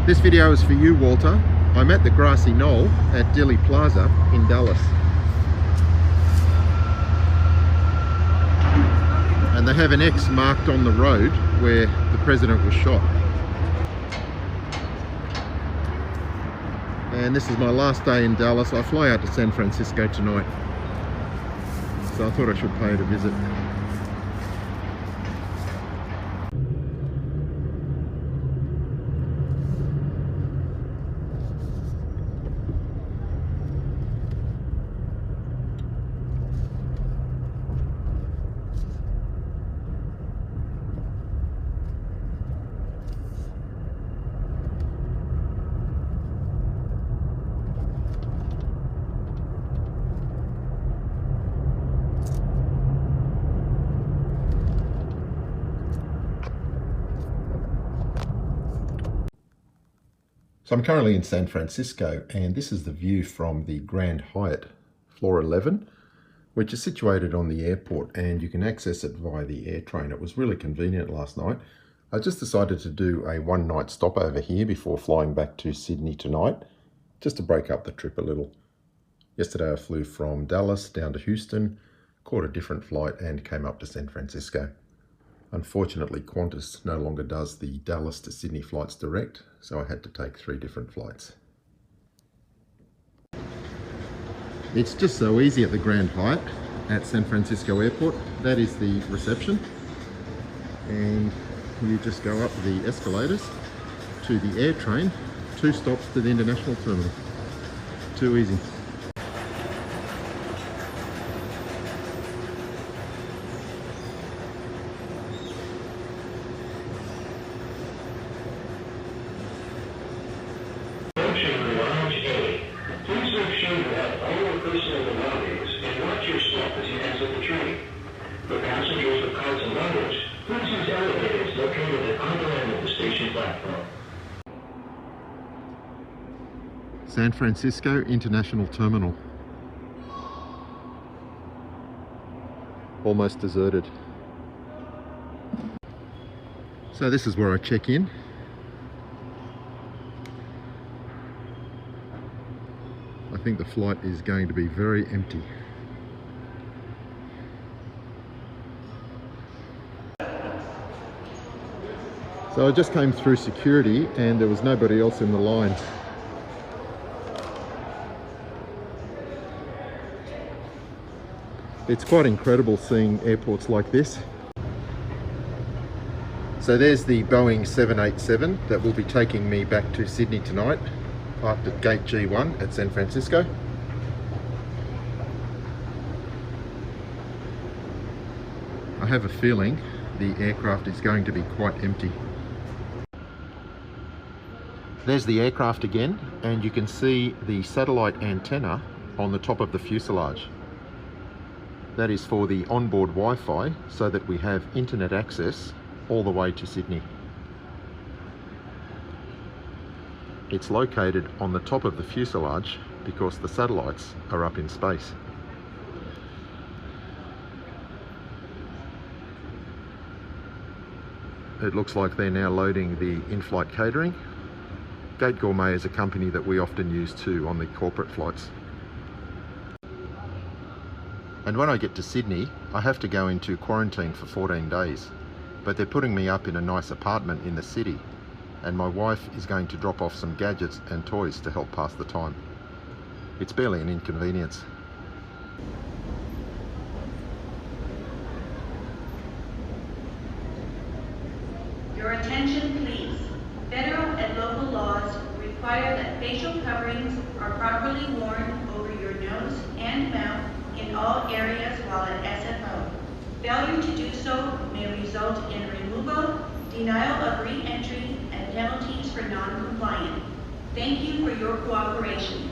This video is for you, Walter. I'm at the grassy knoll at Dili Plaza in Dallas. And they have an X marked on the road where the president was shot. And this is my last day in Dallas. I fly out to San Francisco tonight, so I thought I should pay it a visit. So I'm currently in San Francisco, and this is the view from the Grand Hyatt, floor 11, which is situated on the airport, and you can access it via the air train. It was really convenient last night. I just decided to do a one-night stopover here before flying back to Sydney tonight, just to break up the trip a little. Yesterday I flew from Dallas down to Houston, caught a different flight, and came up to San Francisco. Unfortunately, Qantas no longer does the Dallas to Sydney flights direct, so I had to take 3 different flights. It's just so easy at the Grand Hyatt at San Francisco Airport. That is the reception, and you just go up the escalators to the air train, 2 stops to the international terminal. Too easy. San Francisco International Terminal. Almost deserted. So this is where I check in. I think the flight is going to be very empty. So I just came through security and there was nobody else in the line. It's quite incredible seeing airports like this. So there's the Boeing 787 that will be taking me back to Sydney tonight, parked at Gate G1 at San Francisco. I have a feeling the aircraft is going to be quite empty. There's the aircraft again, and you can see the satellite antenna on the top of the fuselage. That is for the onboard Wi-Fi, so that we have internet access all the way to Sydney. It's located on the top of the fuselage because the satellites are up in space. It looks like they're now loading the in-flight catering. Gate Gourmet is a company that we often use too on the corporate flights. And when I get to Sydney, I have to go into quarantine for 14 days. But they're putting me up in a nice apartment in the city, and my wife is going to drop off some gadgets and toys to help pass the time. It's barely an inconvenience. Your attention, please. Federal and local laws require that facial coverings are properly worn over your nose and mouth in all areas while at SFO. Failure to do so may result in removal, denial of re-entry, and penalties for non-compliance. Thank you for your cooperation.